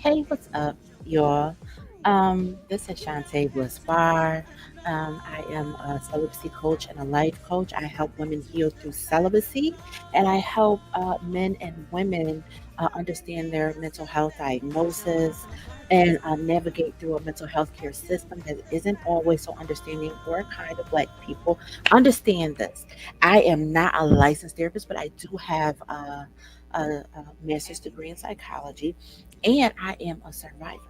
Hey, what's up, y'all? This is Shantae Bliss Barr. I am a celibacy coach and a life coach. I help women heal through celibacy, and I help men and women understand their mental health diagnosis and navigate through a mental health care system that isn't always so understanding or kind of like people. Understand this. I am not a licensed therapist, but I do have a master's degree in psychology, and I am a survivor.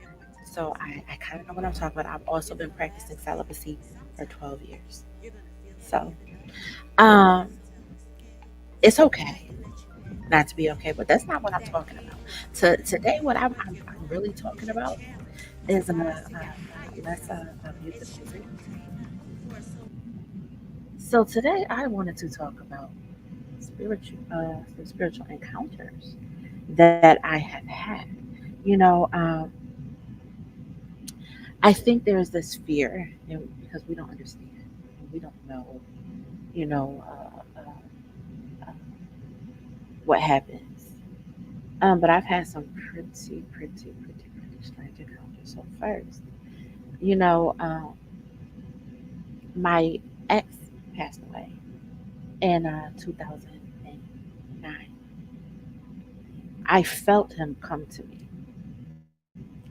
So I kind of know what I'm talking about. I've also been practicing celibacy for 12 years. So um, it's okay not to be okay, but that's not what I'm talking about. So today, what I'm really talking about is let's mute the music. So today, I wanted to talk about some spiritual encounters that I have had. You know, I think there's this fear, because we don't understand, and we don't know, you know, uh, what happens. But I've had some pretty strange encounters. So first, you know, my ex passed away in 2009. I felt him come to me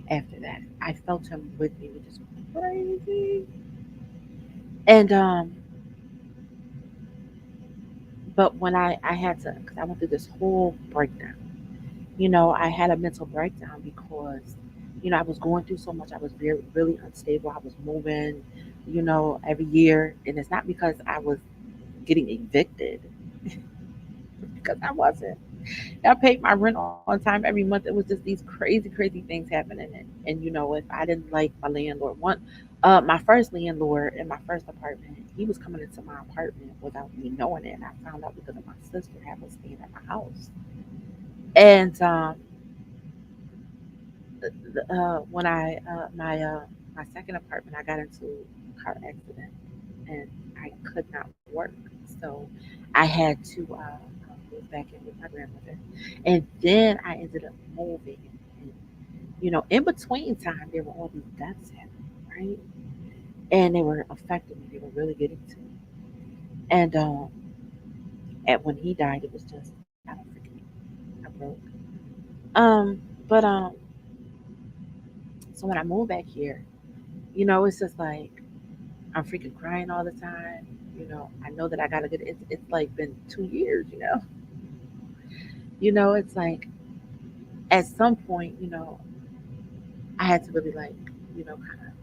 after that. I felt him with me, which is crazy. And but when I had to, because I went through this whole breakdown. I had a mental breakdown because, I was going through so much. I was very, really unstable. I was moving, every year. And it's not because I was getting evicted, because I wasn't. I paid my rent on time every month. It was just these crazy things happening. And if I didn't like my landlord, my first landlord in my first apartment, he was coming into my apartment without me knowing it. And I found out because of my sister having staying at my house. And when my second apartment, I got into a car accident and I could not work, so I had to move back in with my grandmother, and then I ended up moving. And, in between time, there were all these deaths happening, right? And they were affecting me. They were really getting to me. And when he died, it was just I don't forget. I broke. Um, but so when I moved back here, it's just like I'm freaking crying all the time. I know that I gotta get it. It's like been 2 years. It's like at some point, I had to really like, kind of.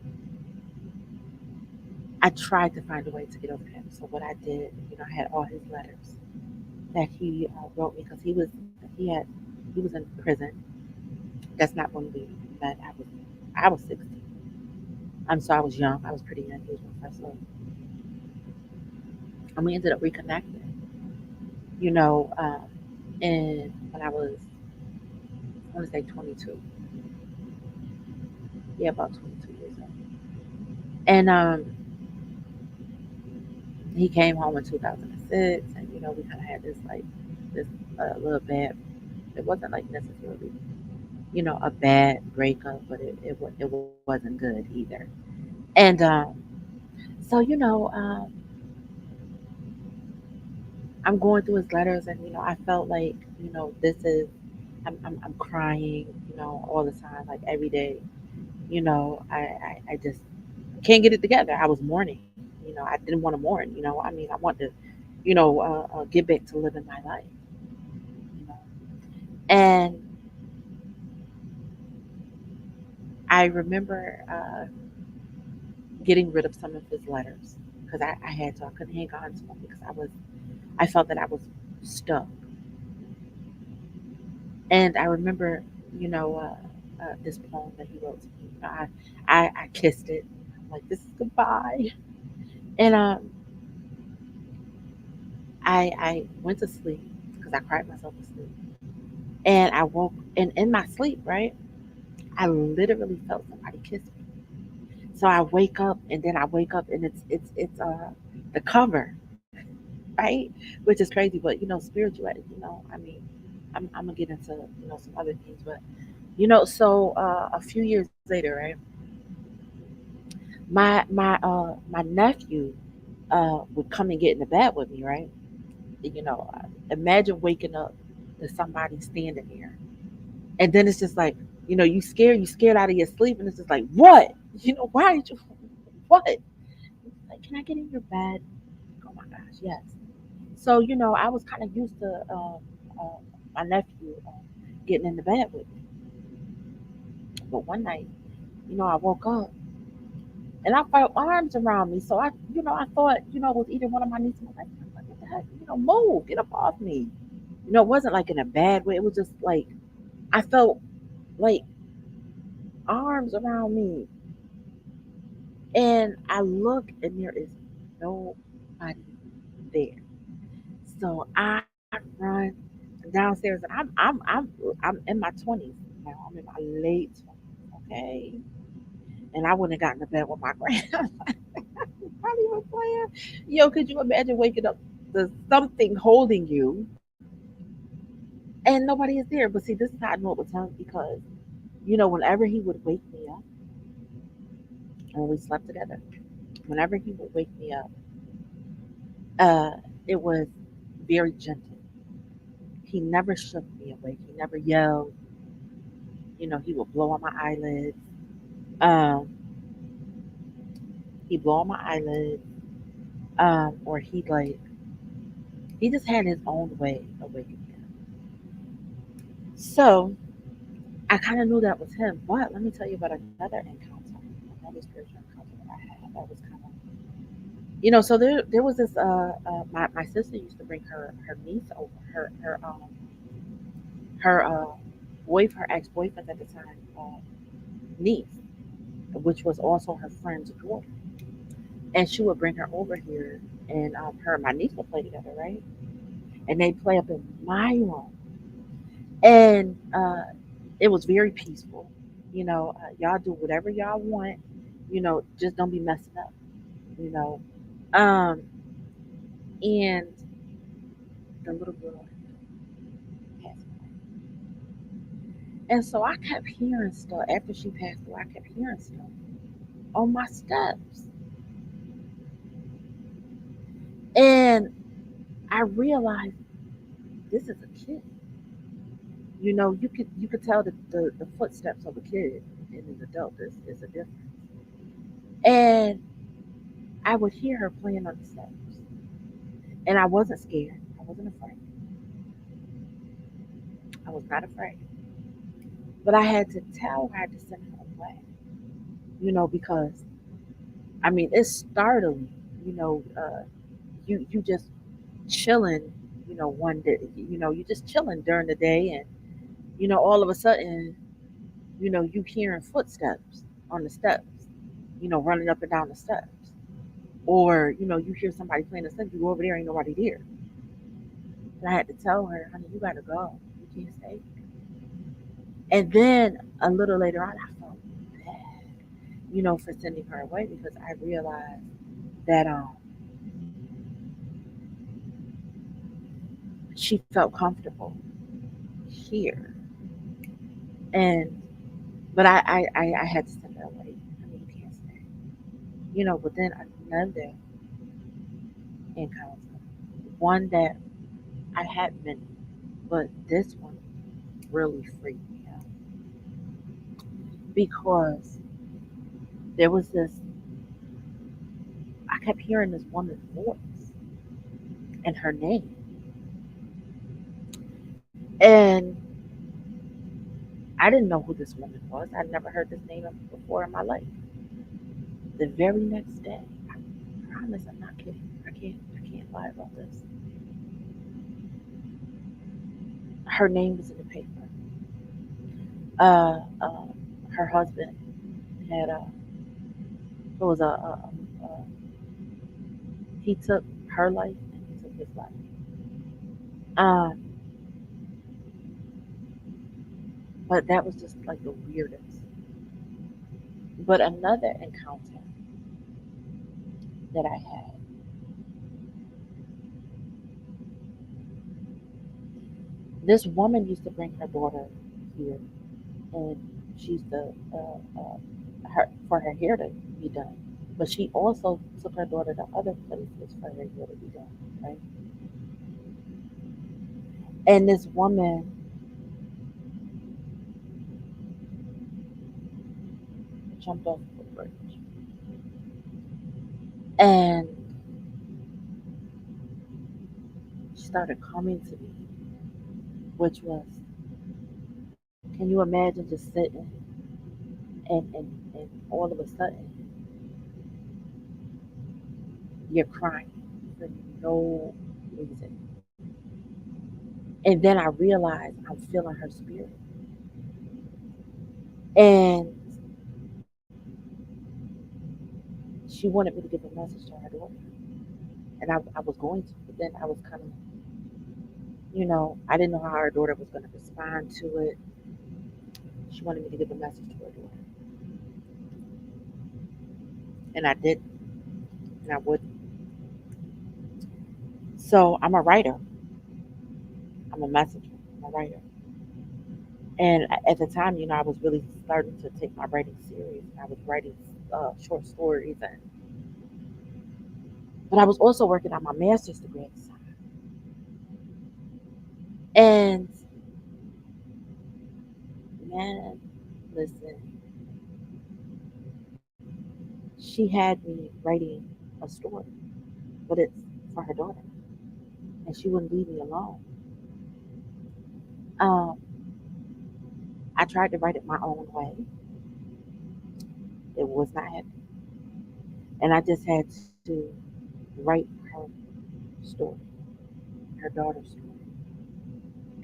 I tried to find a way to get over him. So what I did, I had all his letters that he wrote me because he was in prison. That's not when we met. I was 16. So I was young. I was pretty young. He was my first love, and we ended up reconnecting. You know, um, and when I want to say 22. Yeah, about 22 years old. And he came home in 2006, and we kind of had this like this little bad. It wasn't like necessarily a bad breakup, but it wasn't good either. And so I'm going through his letters, and I felt like this is I'm crying all the time, like every day. I just can't get it together. I was mourning. I didn't want to mourn. I mean, I want to, get back to living my life. You know, and I remember getting rid of some of his letters because I had to. I couldn't hang on to them because I felt that I was stuck. And I remember, this poem that he wrote to me. I kissed it. I'm like, this is goodbye. And I went to sleep because I cried myself to sleep. And I woke, and in my sleep, right, I literally felt somebody kiss me. So I wake up, and then I wake up, and it's the cover, right, which is crazy. But spirituality. I mean, I'm gonna get into some other things, but A few years later, right? My nephew would come and get in the bed with me, right? Imagine waking up to somebody standing there, and then it's just like, you scared out of your sleep, and it's just like, what? Why did you? What? Like, can I get in your bed? Oh my gosh, yes. So I was kind of used to uh, my nephew getting in the bed with me, but one night, I woke up and I felt arms around me. So I thought, it was either one of my nieces. I was like, what the heck? Move, get up off me. It wasn't like in a bad way. It was just like I felt like arms around me, and I look, and there is nobody there. So I run downstairs, and I'm in my 20s now. I'm in my late 20s, okay? And I wouldn't have gotten to bed with my grandma. Not even playing. Could you imagine waking up to something holding you and nobody is there? But see, this is how I know it was him because, whenever he would wake me up, when we slept together, whenever he would wake me up, uh, it was very gentle. He never shook me awake. He never yelled. He would blow on my eyelids. Um, he'd blow on my eyelids. Or he just had his own way of waking me up. So I kind of knew that was him. But let me tell you about another spiritual encounter that I had. That was kind of, so there was this, my sister used to bring her niece over, her her ex-boyfriend at the time, niece, which was also her friend's daughter. And she would bring her over here, and her and my niece would play together, right? And they play up in my room, and it was very peaceful. Y'all do whatever y'all want. Just don't be messing up. You know, um, and the little girl passed away, and so I kept hearing stuff after she passed away. I kept hearing stuff on my steps, and I realized this is a kid. You could tell the footsteps of a kid and an adult is a difference. And I would hear her playing on the steps, and I wasn't scared. I wasn't afraid. I was not afraid. But I had to tell her, I had to send her away. Because I mean it's startling. You just chilling. One day. You just chilling during the day, and all of a sudden, you hearing footsteps on the steps. Running up and down the steps. Or you hear somebody playing the steps. You go over there, ain't nobody there. And I had to tell her, honey, you gotta go. You can't stay. And then a little later on, I felt bad, for sending her away because I realized that she felt comfortable here, and but I had to send her away. I mean, you can't stay, But then another encounter, one that I had many, but this one really freaked me out because there was this. I kept hearing this woman's voice and her name, and I didn't know who this woman was. I'd never heard this name before in my life. The very next day, I promise I'm not kidding. I can't lie about this. Her name was in the paper. Uh, uh, her husband had it was he took her life and he took his life. Um, but that was just like the weirdest. But another encounter that I had, this woman used to bring her daughter here, and she's the her for her hair to be done. But she also took her daughter to other places for her hair to be done, right? And this woman jumped off the bridge and started coming to me, which was, can you imagine just sitting and all of a sudden you're crying for no reason. And then I realized I'm feeling her spirit. And she wanted me to give a message to her daughter. And I was going to, but then I was kind of, I didn't know how her daughter was going to respond to it. She wanted me to give a message to her daughter. And I didn't, and I wouldn't. So I'm a writer, I'm a messenger, I'm a writer. And at the time, I was really starting to take my writing serious. I was writing short stories, but I was also working on my master's degree at the time. And man, listen, she had me writing a story, but it's for her daughter, and she wouldn't leave me alone. Um, I tried to write it my own way. It was not happening, and I just had to write her story, her daughter's story,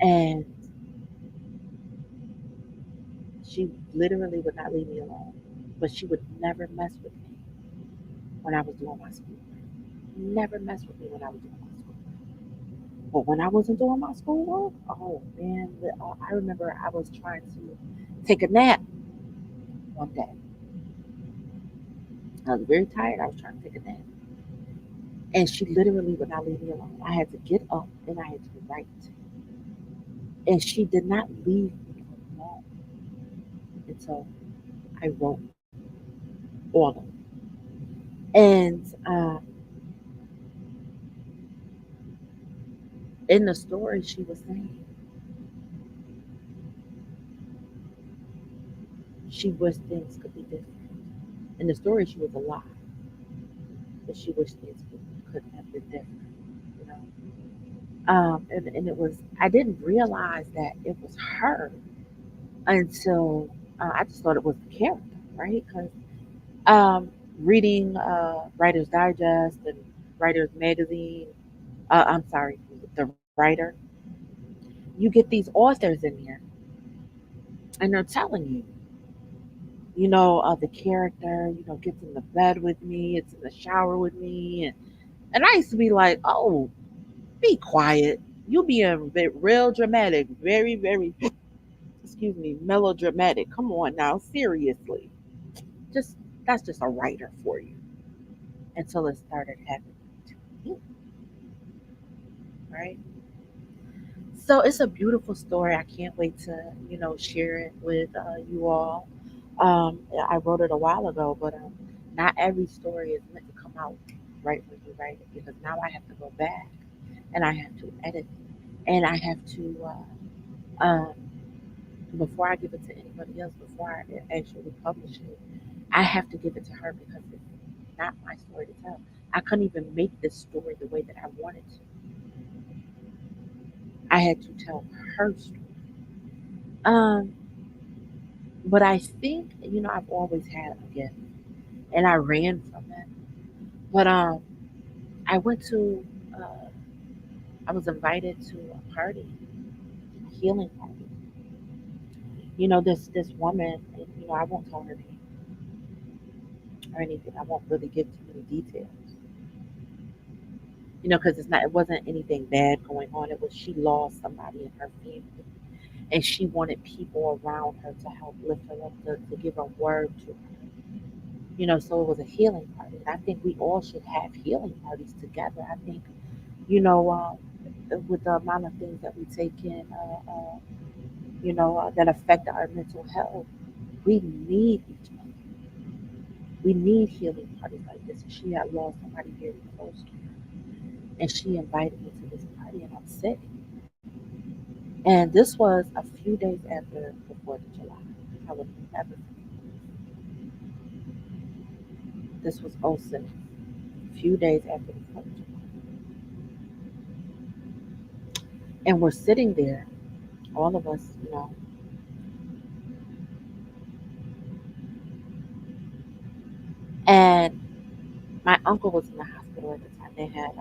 and she literally would not leave me alone. But she would never mess with me when I was doing my schoolwork. Never mess with me when I was doing my schoolwork. But when I wasn't doing my schoolwork, oh man, I remember I was trying to take a nap one day. I was very tired. I was trying to take a nap. And she literally would not leave me alone. I had to get up and I had to write. And she did not leave me alone until I wrote all of it. And in the story, she was saying she wished things could be different. In the story, she was alive, but she wished things could have been different. You know, and it was, I didn't realize that it was her until I just thought it was the character, right? Because um, reading Writer's Digest and Writer's Magazine, I'm sorry, the writer, you get these authors in there and they're telling you, the character, gets in the bed with me, it's in the shower with me. And I used to be like, oh, be quiet. You being real dramatic, very, very, excuse me, melodramatic. Come on now, seriously. Just That's just a writer for you. Until it started happening to me, right? So it's a beautiful story. I can't wait to, share it with you all. I wrote it a while ago, but not every story is meant to come out right when you write it because now I have to go back and I have to edit and I have to before I give it to anybody else, before I actually publish it, I have to give it to her because it's not my story to tell. I couldn't even make this story the way that I wanted to. I had to tell her story. Um, but I think, I've always had a gift and I ran from it. But I went to, uh, I was invited to a party, a healing party. This woman, and, I won't tell her name or anything. I won't really give too many details. Because it wasn't anything bad going on. It was she lost somebody in her family, and she wanted people around her to help lift her up, to give a word to her. So it was a healing party. And I think we all should have healing parties together. I think, you know, with the amount of things that we take in, that affected our mental health. We need each other. We need healing parties like this. And she had lost somebody very close to her, and she invited me to this party, and I'm sitting. And this was a few days after the 4th of July. I would never forget. This was '06, a few days after the 4th of July. And we're sitting there, all of us, and my uncle was in the hospital at the time. They had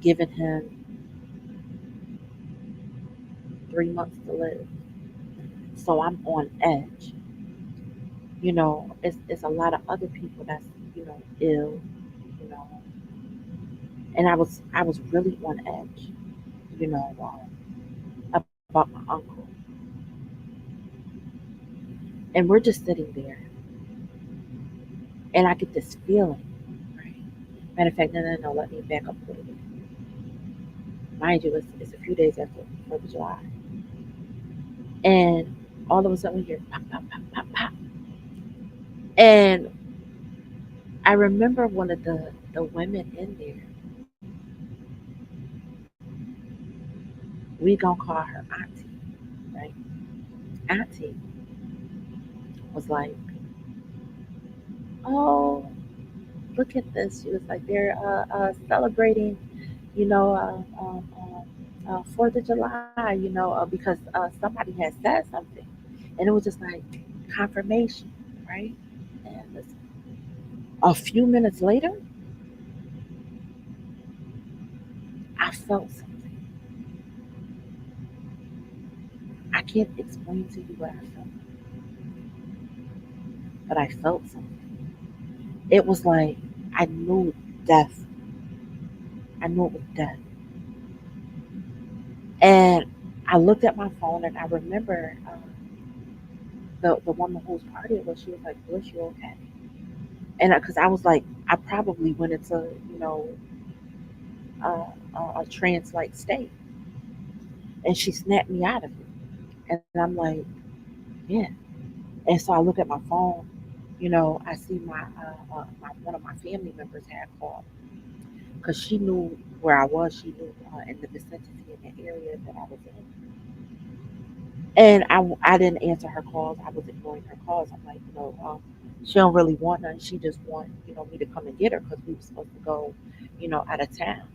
given him 3 months to live. So I'm on edge. It's a lot of other people that's, ill, you know, and I was really on edge, you know, about my uncle. And we're just sitting there, and I get this feeling, right? Matter of fact, no, let me back up a little bit. Mind you, it's a few days after 4th of July. And all of a sudden we hear pop, pop, pop, pop, pop. And I remember one of the women in there, we gonna call her auntie, right? Auntie was like, "Oh, look at this." She was like, "They're celebrating, 4th of July, because somebody had said something." And it was just like confirmation, right? And listen, a few minutes later, I felt something. I can't explain to you what I felt, but I felt something. It was like I knew death. I knew it was death. And I looked at my phone, and I remember the woman whose party it was. She was like, "Bliss, you okay?" And because I was like, I probably went into, a trance like state, and she snapped me out of it. And I'm like, yeah. And so I look at my phone. I see my one of my family members had called because she knew where I was. She knew in the vicinity in the area that I was in. And I didn't answer her calls. I was ignoring her calls. I'm like, she don't really want none. She just want, me to come and get her because we were supposed to go, out of town.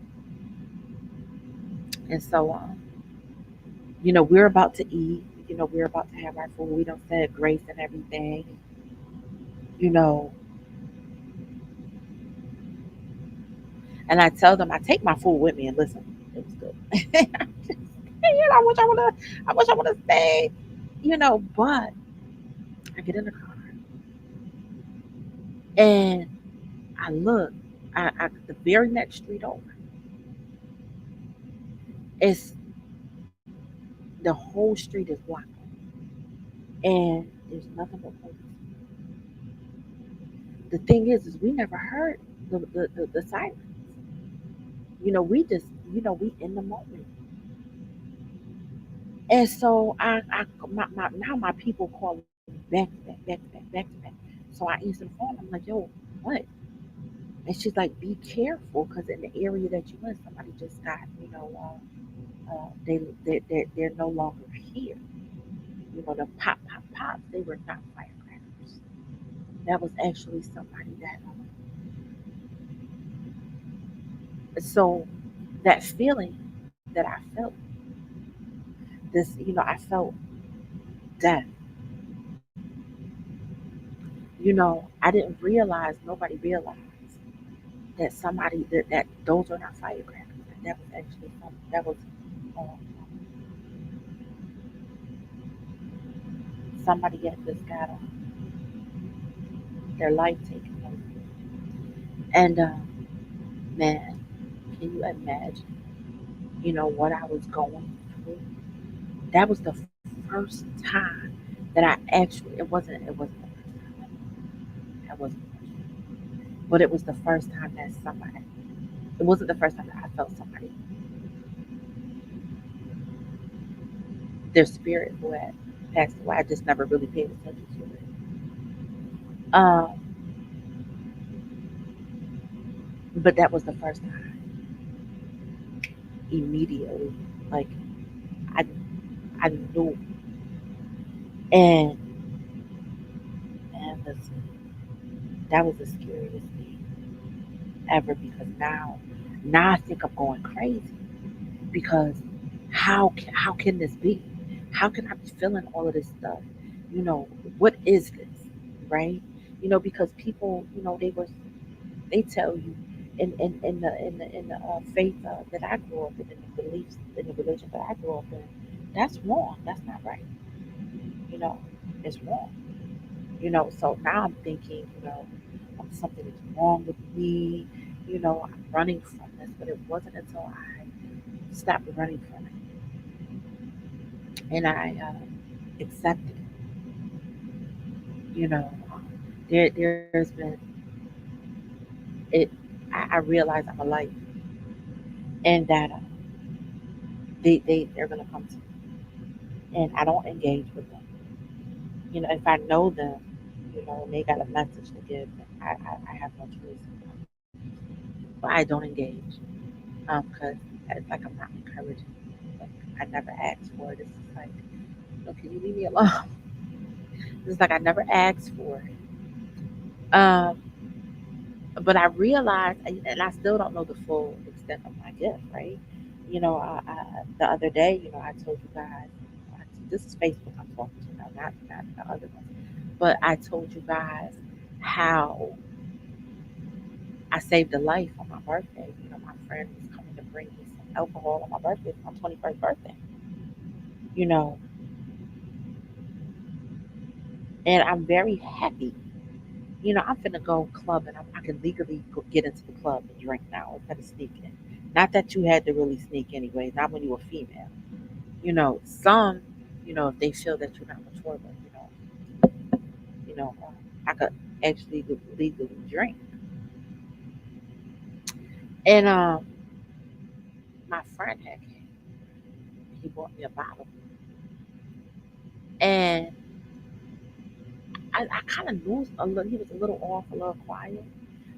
And so, we're about to eat. We're about to have our food. We don't say grace and everything. You know, and I tell them I take my food with me and listen. It was good. I wish I would have stayed. But I get in the car and I look. The very next street over. It's the whole street is blocked, and there's nothing but police. The thing is we never heard the sirens. We just, we in the moment. And so now my people calling me back to back, back to back, back to back. So I answer the phone. I'm like, yo, what? And she's like, be careful, because in the area that you in, somebody just got, they're no longer here. The pop, pop, pop, they were not firecrackers. That was actually somebody that, so that feeling that I felt, I felt death. I didn't realize, nobody realized that somebody that those are not firecrackers. That was actually that was um, somebody had just got their life taken away. And man, can you imagine? What I was going through. That was the first time that I actually. It wasn't the first time. That wasn't the first time. But it was the first time that somebody. It wasn't the first time that I felt somebody their spirit who had passed away. I just never really paid attention to it. Um, but that was the first time immediately. Like I I knew. And and listen, that was the scariest thing ever because now I think I'm going crazy because how can this be? How can I be feeling all of this stuff? You know, what is this? Right? Because people, they tell you in the faith that I grew up in the beliefs in the religion that I grew up in, that's wrong. That's not right. You know, it's wrong. So now I'm thinking, something is wrong with me. I'm running from this, but it wasn't until I stopped running from it and I accepted it. There's been it. I realize I'm a light, and that they're gonna come to me, and I don't engage with them. If I know them, and they got a message to give, then I have no choice. But I don't engage because it's like I'm not encouraging. Like I never asked for it. It's just like, can you leave me alone? It's like I never asked for it. But I realized, and I still don't know the full extent of my gift, right? The other day, I told you guys, this is Facebook I'm talking to now, not the other ones, but I told you guys how I saved a life on my birthday. My friend was coming to bring me some alcohol on my birthday, my 21st birthday, you know, and I'm very happy. I'm finna go clubbing. I can legally get into the club and drink now instead of sneaking. Not that you had to really sneak anyway, not when you were female. Some, if they feel that you're not mature, but I could actually legally drink. And my friend had came. He bought me a bottle, and I kind of knew a little. He was a little off, a little quiet.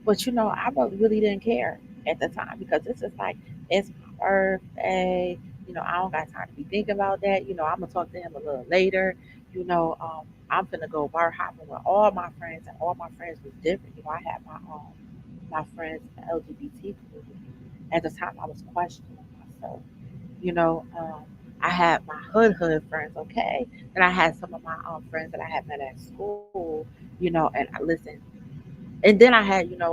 But I really didn't care at the time because it's just like it's my birthday. I don't got time to be thinking about that. I'm gonna talk to him a little later. I'm gonna go bar hopping with all my friends, and all my friends was different. I had my friends in the LGBT community. At the time, I was questioning myself. You know, um, I had my hood friends, okay, and I had some of my friends that I had met at school. And I listened, and then I had uh,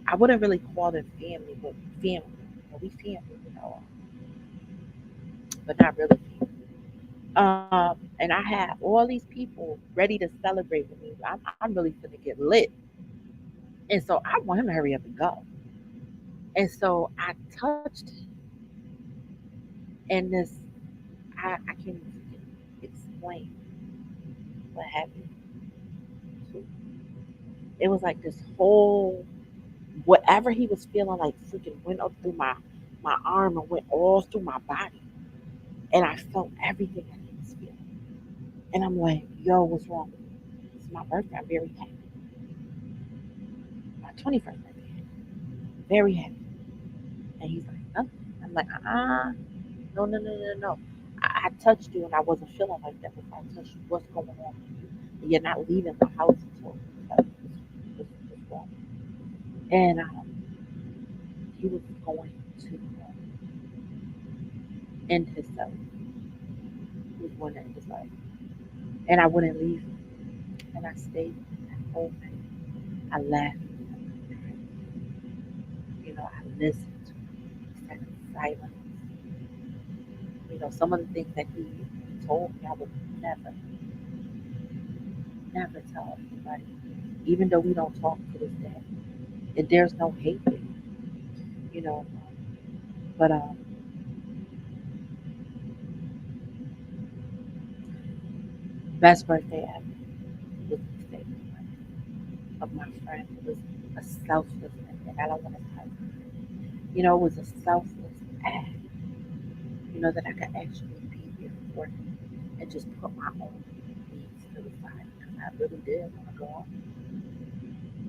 I wouldn't really call them family, but family. We family, but not really family. And I had all these people ready to celebrate with me. I'm really gonna get lit, and so I want him to hurry up and go. And so I touched him, and I can't even explain what happened. To It was like this whole whatever he was feeling like freaking went up through my arm and went all through my body, and I felt everything that he was feeling. And I'm like, yo, what's wrong with me? It's my birthday. I'm very happy. My 21st birthday. Very happy. And he's like, nothing. I'm like, no, no, no, no, no. I touched you and I wasn't feeling like that before I touched you. What's going on with you? You're not leaving the house until what's wrong. And he was going to end himself. He was going to end his life. And I wouldn't leave him. And I stayed that whole night. I laughed. I listened to him. He sat in silence. Some of the things that he told me, I would never, never tell anybody, even though we don't talk to this day. And there's no hate there, you know. But best birthday ever was the mistake of my friend. It was a selfless, and I don't want to tell you. It was a selfless act. that I could actually be here for him and just put my own needs to the side because I really did want to go out.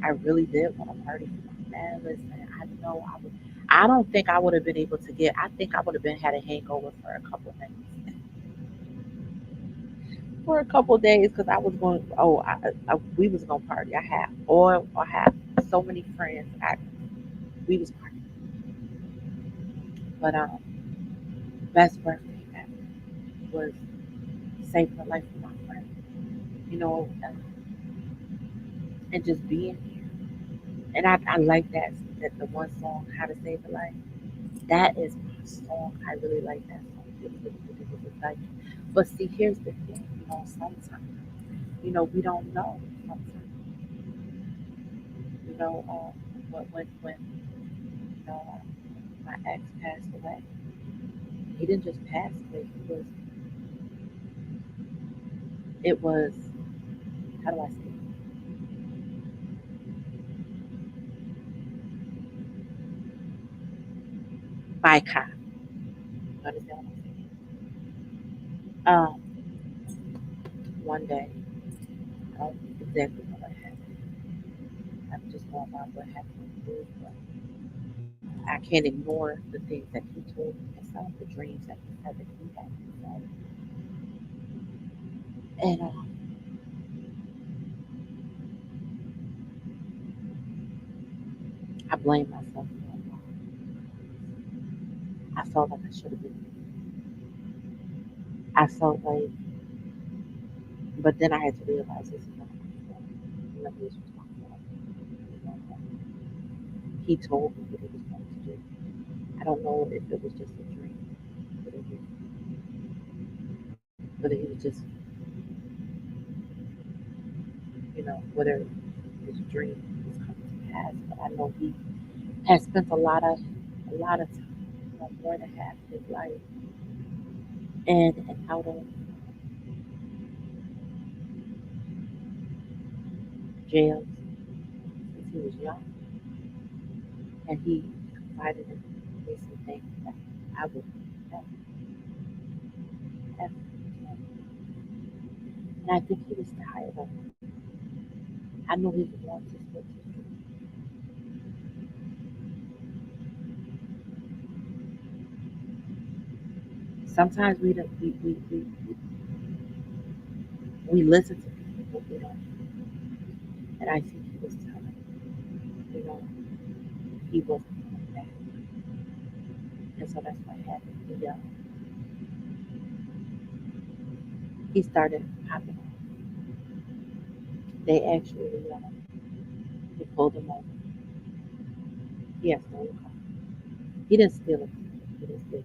I really did want to party. Man, listen, I know I would. I don't think I would have been able to get. I think I would have been had a hangover for a couple of nights, for a couple of days, because I was going. Oh, we was gonna party. I had so many friends. We was partying, but best birthday ever was saving the life of my friend. And just being here. And I like that the one song, "How to Save a Life." That is my song. I really like that song. Really like it. But see, here's the thing. Sometimes, we don't know. Sometimes, you know, when my ex passed away, he didn't just pass away. It was how do I say it? By cop. You understand what I'm saying? One day, I don't exactly know what happened. I'm just going by what happened. But I can't ignore the things that he told me and some of the dreams that he said that he had. So, and I blame myself for it. I felt like I should have been. I felt like, but then I had to realize this is not my fault. This was my fault. He told me what he was going to do. I don't know if it was just a dream, whether he, whether he was just, whether his dream was coming to pass. But I know he has spent a lot of time, more than half his life, and out of jail since he was young, and he confided in me some things that I would never, ever. And I think he was tired of it. I know he wanted to switch his dream. Sometimes we listen to people, but we don't. And I think he was telling me, he wasn't coming back. And so that's what happened. He started popping off. They actually, they pulled him over. He had stolen a car. He didn't steal it. He didn't steal it.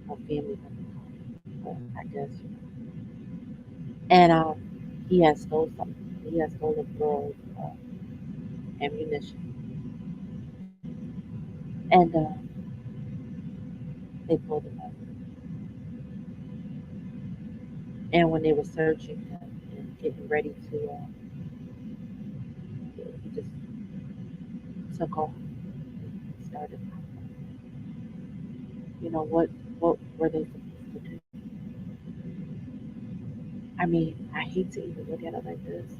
A family member car. But I guess, And he had stole something. He had stolen a girl's ammunition. And they pulled him over. And when they were searching him and getting ready to, he just took off and started. What were they supposed to do? I mean, I hate to even look at it like this,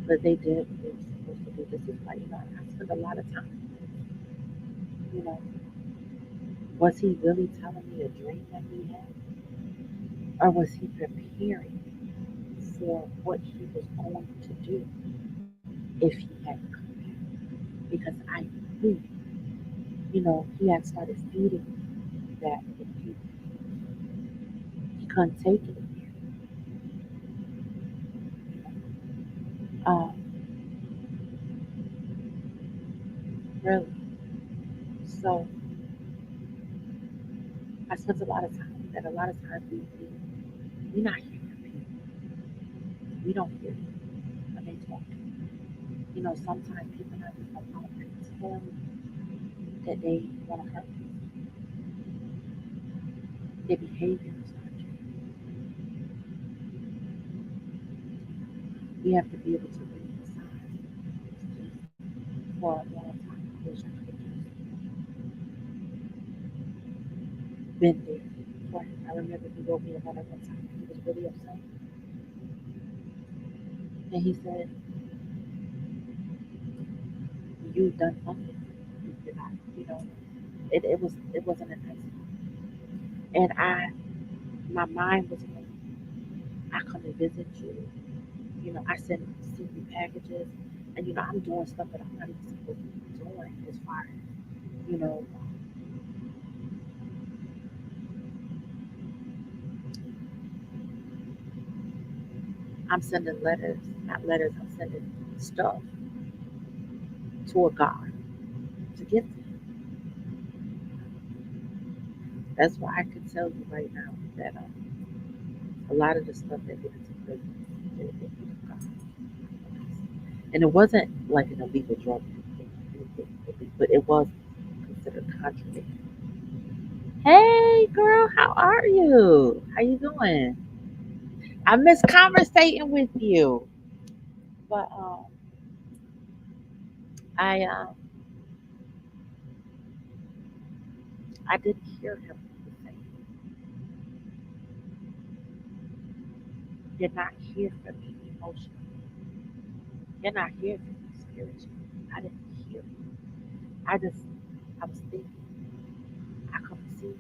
but they did what they were supposed to do. This is why, I spent a lot of time. You know, was he really telling me a dream that he had? Or was he preparing for what he was going to do if he had to come back? Because I knew, he had started feeding that if he couldn't take it um, really. So I spent a lot of time, and a lot of times we're not hearing people. We don't hear them when they talk. Sometimes people not just alone tell that they want to hurt us. Their behavior is not true. We have to be able to read the signs for a long time. been there for him. I remember he wrote me a letter one time. He was really upset, and he said, "You've done nothing. You're not, you know." It wasn't a nice time, and my mind was like, I come to visit you. You know, send you packages, and I'm doing stuff that I'm not even supposed to be doing as far as you know. I'm sending letters, not letters. I'm sending stuff to a God to give to him. That's why I can tell you right now that a lot of the stuff that gets to prison, it God. And it wasn't like an illegal drug, but it was considered contraband. Hey, girl, how are you? How you doing? I miss conversating with you, but I I didn't hear him say, "You're not here for me emotionally. You're not here for me spiritually." I didn't hear him. I just I was thinking, I couldn't see.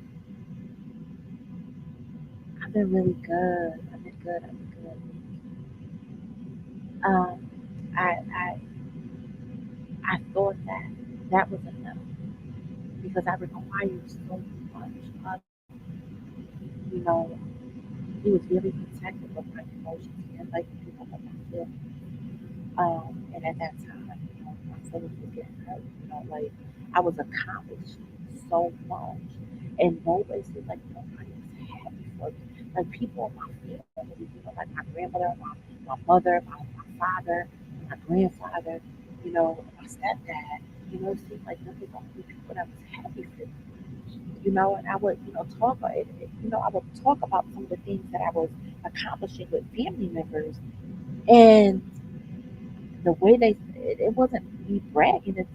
I've been really good. I've been good. I've been good. Um, I I thought that that was enough because I required so much of you know. He was really protective of my emotions and like people of my feelings. And at that time, my feelings was getting hurt. Like I was accomplishing so much, and nobody seemed like nobody was happy for me. Like people in my family, like my grandmother, my mother, my father, my grandfather, my stepdad. It seemed like there was only people that was happy for me. And I would, I would talk about some of the things that I was accomplishing with family members, and the way it wasn't me bragging. It's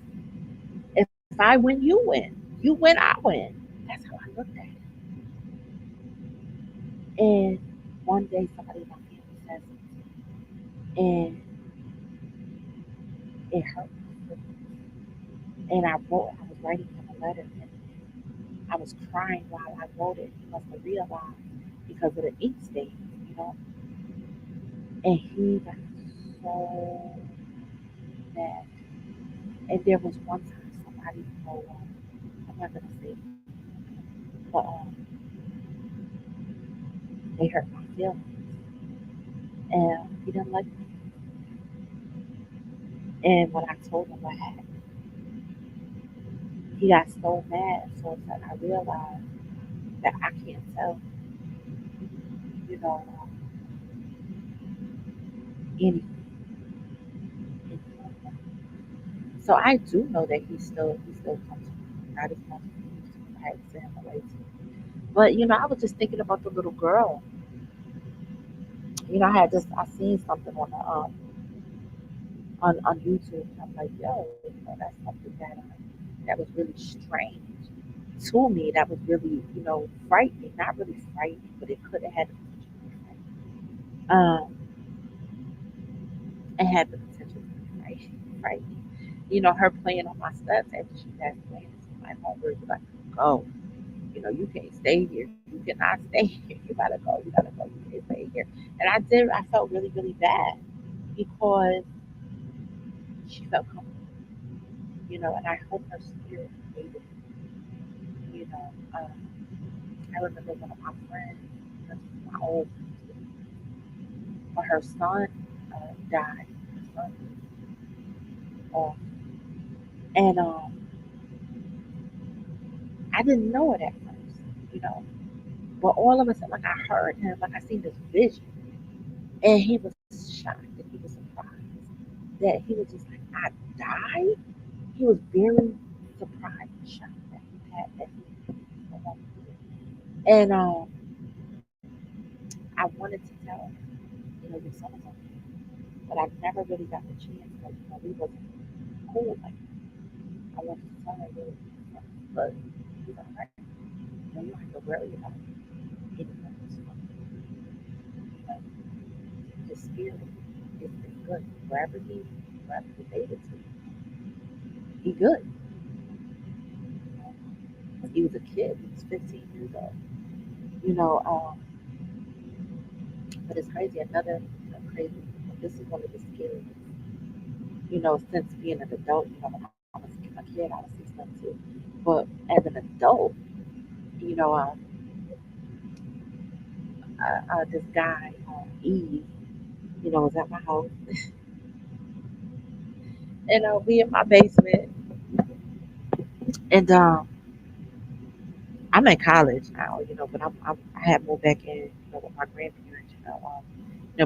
if I win, you win. You win, I win. That's how I looked at it. And one day, somebody in my family said something, and it hurt my feelings. And I was writing him a letter, and I was crying while I wrote it. He must have realized because of the ink stains, you know. And he got so mad. And there was one time somebody, I'm not gonna say, but they hurt my feelings, and he didn't like me. And when I told him what happened, he got so mad. So upset. I realized that I can't tell, you know, anything. So I do know that he still comes to me, not as much as he used to. I had to send him away to. But I was just thinking about the little girl. I seen something on on YouTube, and I'm like, yo, that's something that was really strange to me. That was really, frightening. Not really frightening, but it could have had the potential to be frightening. It had the potential to be frightening. Her playing on my steps after she passed away. And my homegirl was like, go. You can't stay here. You cannot stay here. You gotta go. You gotta go. You can't stay here. And I did. I felt really, really bad because she felt comfortable. And I hope her spirit made it. You know, um, I remember one of my friends, my old, her son died. Her son, um, and I didn't know it at first, you know. But all of a sudden, like I heard him, like I seen this vision, and he was shocked and he was surprised that he was just like, I died. He was very surprised and shocked that he had that. And I wanted to tell him, your son is okay, but I never really got the chance because we wasn't cool like that. I wanted to tell her really, but he's all right. No, you don't have to worry about anything that's you know, his spirit is good. Wherever he made it to, he good. He was a kid. He was 15 years old. You know, but it's crazy. Another crazy. This is one of the scariest. Since being an adult, when I was a kid, I was 6 months too. But as an adult, you know, this guy, Eve, was at my house, and we in my basement, and I'm in college now, but I had moved back in, with my grandparents,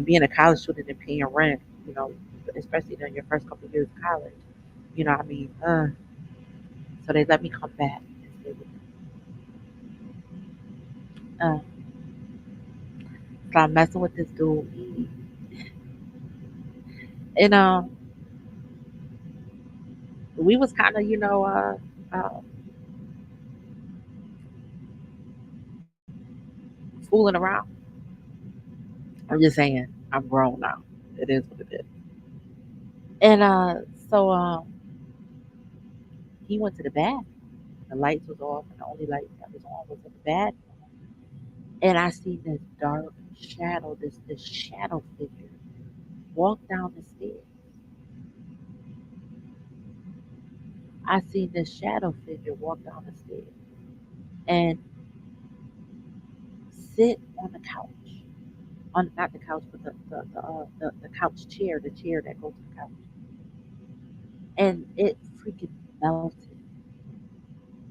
being a college student and paying rent, you know, especially in your first couple of years of college, I mean, so they let me come back and stay with them. So I'm messing with this dude, Eve, and we was kind of, fooling around. I'm just saying, I'm grown now. It is what it is. And so he went to the bathroom. The lights was off, and the only light that was on was in the bathroom. And I see this dark shadow, this shadow figure walk down the stairs. I seen this shadow figure walk down the stairs and sit on the couch. On not the couch, but the couch chair, the chair that goes to the couch. And it freaking melted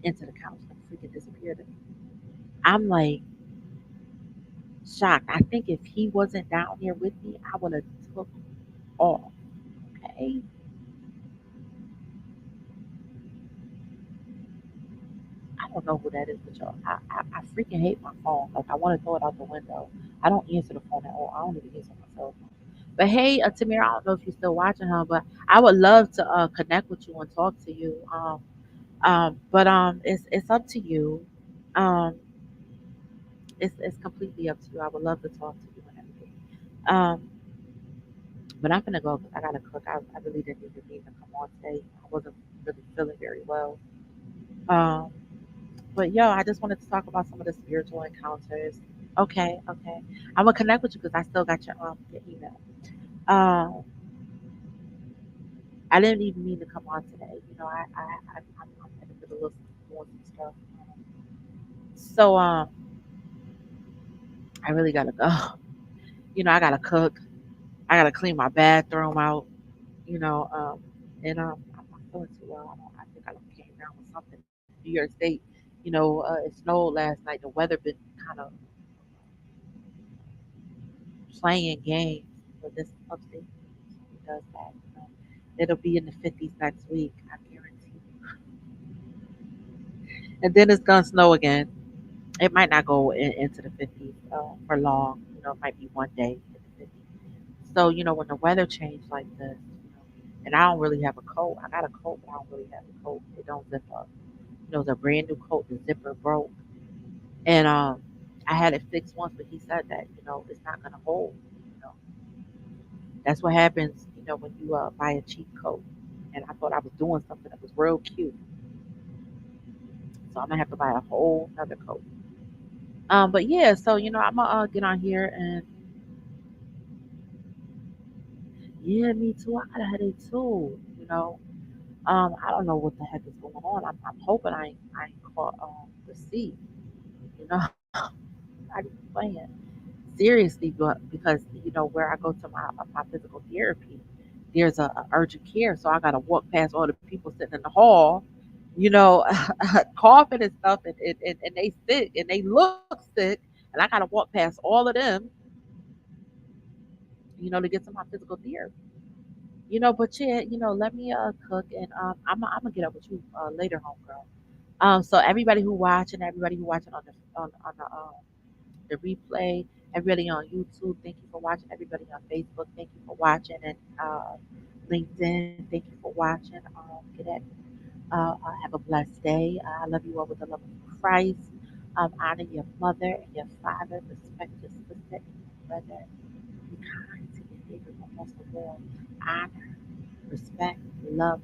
into the couch, like freaking disappeared. I'm like shocked. I think if he wasn't down here with me, I would have took off. Okay. I don't know who that is, but y'all, I freaking hate my phone. Like I want to throw it out the window. I don't answer the phone at all. I don't even answer my cell phone. But hey, Tamir, I don't know if you're still watching her, but I would love to connect with you and talk to you. But it's up to you. Um, it's completely up to you. I would love to talk to you and everything. Um, but I'm gonna go because I gotta cook. I really didn't even mean to come on today. I wasn't really feeling very well. Um, but yo, I just wanted to talk about some of the spiritual encounters. Okay, okay. I'm gonna connect with you because I still got your email. Um, I didn't even mean to come on today. I'm in the middle of doing some stuff. So I really gotta go. I gotta cook. I gotta clean my bathroom out. You know, um, and I'm not feeling too well. I think I came down with something. New York State, it snowed last night. The weather been kind of playing games for this upstate. It does that. It'll be in the 50s next week. I guarantee. And then it's gonna snow again. It might not go into the 50s for long. It might be one day in the 50s. So when the weather changed like this, and I don't really have a coat. I got a coat, but I don't really have a coat. It don't zip up. It's a brand new coat. The zipper broke, and I had it fixed once, but he said that it's not gonna hold. You know, that's what happens. When you buy a cheap coat. And I thought I was doing something that was real cute, so I'm gonna have to buy a whole another coat. But yeah, so I'm gonna get on here and yeah, me too. I got a headache too. I don't know what the heck is going on. I'm hoping I ain't caught the C. You know, not even playing seriously, but because where I go to my physical therapy, there's a urgent care, so I gotta walk past all the people sitting in the hall, you know, coughing and stuff, and they sick and they look sick, and I gotta walk past all of them, to get to my physical therapy. But yeah, let me cook and I'm gonna get up with you later, homegirl. So everybody who watching on the replay, everybody on YouTube, thank you for watching. Everybody on Facebook, thank you for watching, and LinkedIn, thank you for watching. Get at have a blessed day. I love you all with the love of Christ. Honor your mother and your father. Respect your sister and your brother. Be kind to your neighbor, but most of all, honor, respect, love